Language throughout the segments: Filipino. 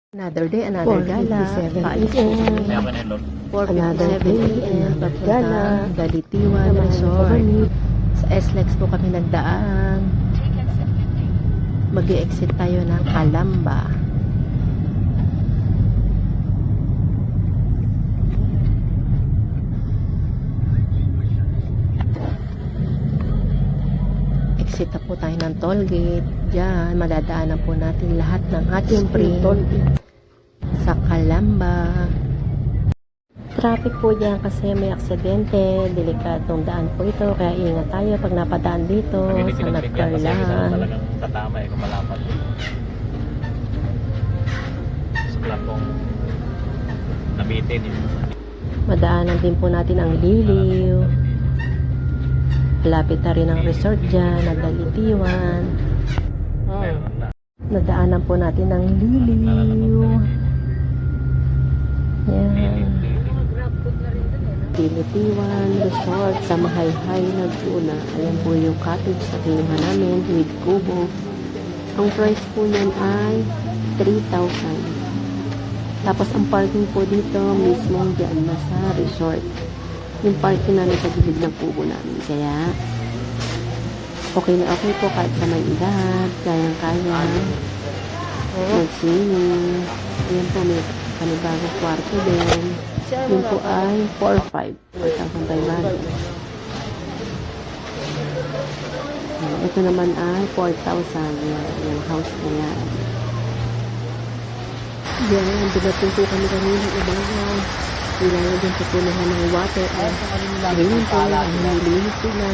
Another day, another gala. 4:57 Paalis po a.m. kami. Another 4:57 day, a.m. another gala. Papunta Galitiwan Resort. Sa SLEX po kami nagdaan. Mag-i-exit tayo ng Calamba. Exit na po tayo ng toll gate. Diyan, madadaanan po natin lahat ng hot spring sa Calamba. Traffic po dyan kasi may aksidente, delikadong daan po ito, kaya ingat tayo pag napadaan dito sa Nagcarlan. Talagang tatama kung malapat. Sakla pong nabitin yun. Madaanan din po natin ang Liliw. Lapit na rin ang resort dyan, Nagdalitiwan. Meron na. Nadaanan po natin ang Liliw. Yan. Dilitiwan Resort sa Mahayhay, Laguna. Ayan po yung cottage na kinuha namin with kubo. Ang price po niyan ay 3,000. Tapos ang parking po dito mismo dyan nasa resort. Yung parking namin sa gilid ng kubo namin. Kaya okay na okay po kahit sa may edad, kayang-kaya mag-swimming. Ayan po, may panibagong kwarto din. Yun po ay 4,500. Ito naman ay 4,000. Yung house na yan. Yan, dumating po kami kanina umaga. Nilalagyan po punahan ng water. Ngayon po, ang nilinis sila.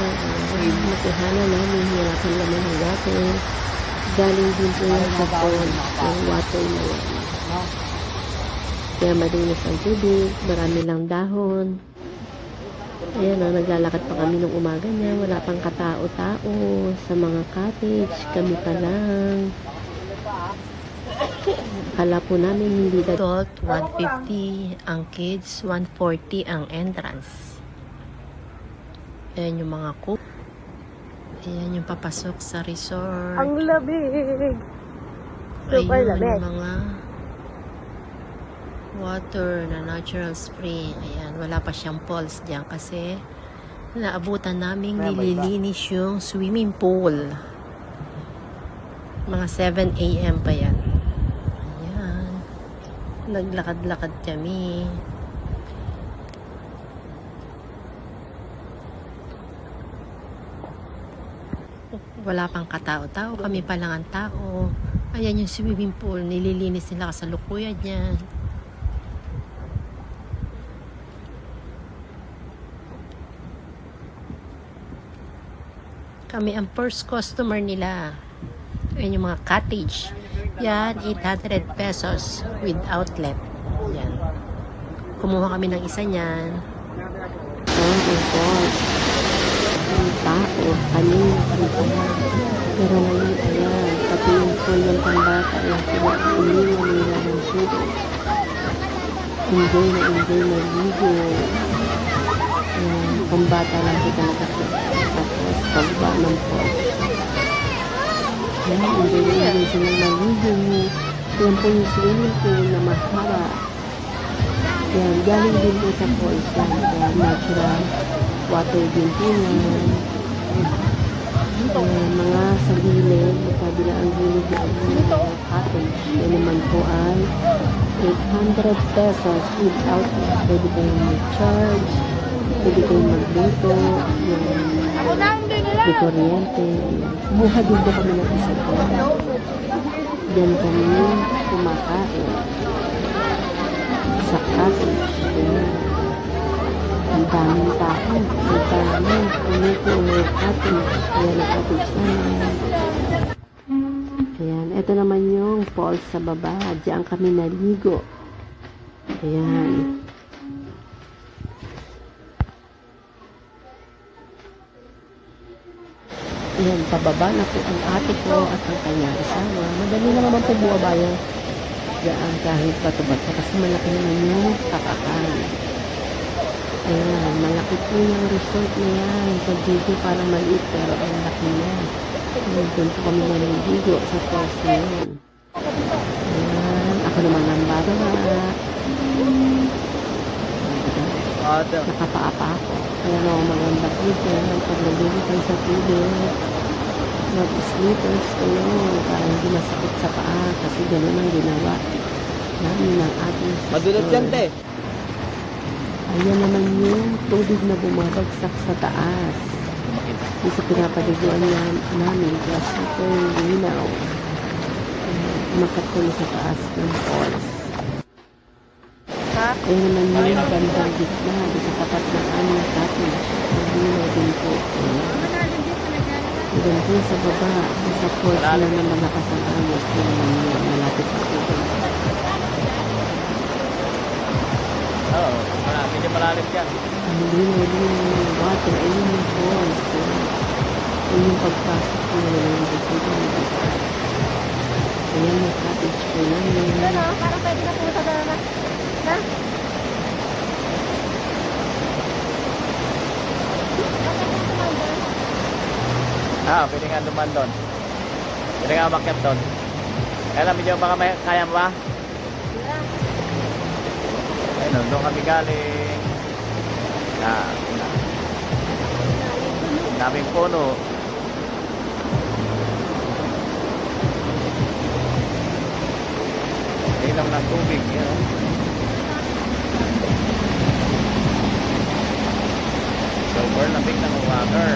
Nakuhanan namin, hirapan naman ng water. Galing din po yan sa pond, yung water na yan. Kaya malinis ang tubig, marami lang dahon. Ayan o, naglalakad pa kami nung umaga niya. Wala pang katao-tao sa mga cottage. Kami pa lang. Akala po namin hindi adult, 150 ang kids, 140 ang entrance. Ayan yung mga cook. Ayan yung papasok sa resort. Ang lamig! Super Ayun lamig. yung mga water na natural spring. Ayan, wala pa siyang falls dyan kasi naabutan naming nililinis yung swimming pool. Mga 7 a.m. pa yan. Ayan. Naglakad-lakad kami. Wala pang katao-tao. Kami pa lang ang tao. Ayan yung swimming pool. Nililinis nila kasalukuyan yan. Kami ang first customer nila. Ayan yung mga cottage. Yan, 800 pesos with outlet. Yan. Kumuha kami ng isa niyan. Ang falls. Ang tao. Kanina kami pala. Pero ngayon, ayan. Pati yung pool ng pambata. Ayan sila. Iniwan nila ng tubig. Enjoy na ligo. Pambata lang kita nakakita. Tapos, pagba ng falls. Yan, enjoy silang maligo. Yan po yung swimming pool na mahaba. Yan, galing din po sa falls yan. Yan, natural water din po yan. Yan, mga sa gilid, magkabila ang gilid yan, mga cottage. Yan naman po ay 800 pesos without pwede kayong mag-charge. Pwede kayong magluto, may kuryente. Buha din po kami ng isa po. Diyan kami kumakain sa cottage. Ang daming tao. Ang dami. Puno ng cottage. Ayan ang cottage namin. Ayan. Ito naman yung falls sa baba. Diyan kami naligo. Ayan. Ayan, pababa na po ang ate ko at ang kanyang asawa. Madali na naman po buwabayan dyan kahit bato-bato kasi malaki naman yung kakakan. Ayan, malaki po yung resort na yan. Sa video parang maliit pero ang laki niya. Ayan, doon po kami naliligo sa falls na yan. Ayan, ako naman ang baba. Ate. Nakapaapa ako. Kaya ako maganda dito. Pag nagbibigay sa tubig, mag-slippers kayo para hindi masakit sa paa. Kasi ganun ang ginawa namin ng ating sister. Madulas yan, te. Ayan naman yung tubig na bumabagsak sa taas. Yung sa pinapaliguan namin, kaya super linaw. Umakat ko sa taas ng falls. Ayan naman yung bandang gitna, sa tapat ng aming cottage. Ang linaw din po. Hanggang po sa baba, sa falls lang ng malakas ang angos. Yung naman malapit pa po. Oo, medyo malalim yan. Ang linaw din yung water, ayun yung falls. Ayun yung pagpasok ko na lang dito. Ayan yung cottage ko namin. Parang pwede na po sa dana. Na? Pwede nga duman doon. Pwede nga umakyat doon. Kaya medyo baka may, kaya mo ba? Ayun, doon kami galing. Daming puno. Ilang ng tubig, yun. Super lamig ng water.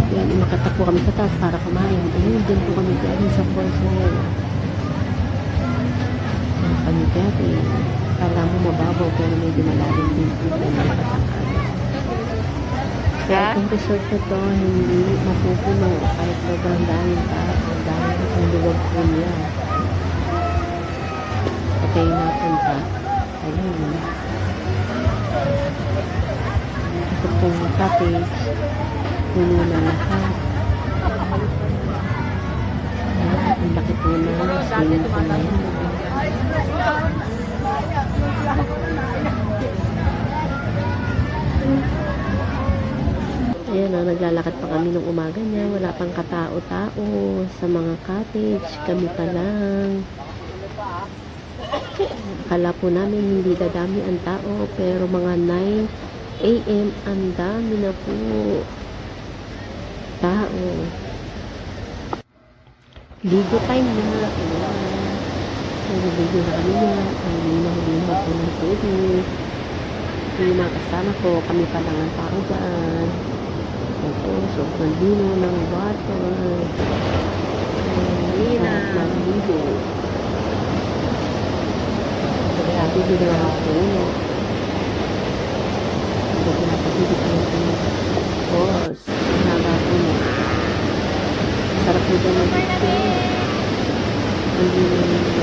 Yan, nakatakbo kami sa taas para kumain. Ayun, din po kami galing sa falls na yan. Yan kami galing. Kala mo mababaw pero medyo malalim din po na malakas ang agos. Kaya itong resort na to, hindi mapupuno kahit sobrang daming tao dahil ang luwag po niya. Okay, napunta. Ayun. Ito pong cottage. Puno na lahat. Ang laki po na swimming pool na yan. Ayan o, naglalakad pa kami nung umaga niya. Wala pang katao-tao sa mga cottage. Kami pa lang. Akala po namin hindi dadami ang tao, pero mga 9 AM ang dami na po tao. Ligo time na. Nagligo na kami na. Ang linaw po ng tubig. Yung mga kasama ko, kami pa lang ang tao dyan. Ito, sobrang linaw ng water. Sarap maligo. Grabe din ang mga puno. Grabe na pag-ibig ang puno. Boss, haba po na. Sarap nito ng dito. Ang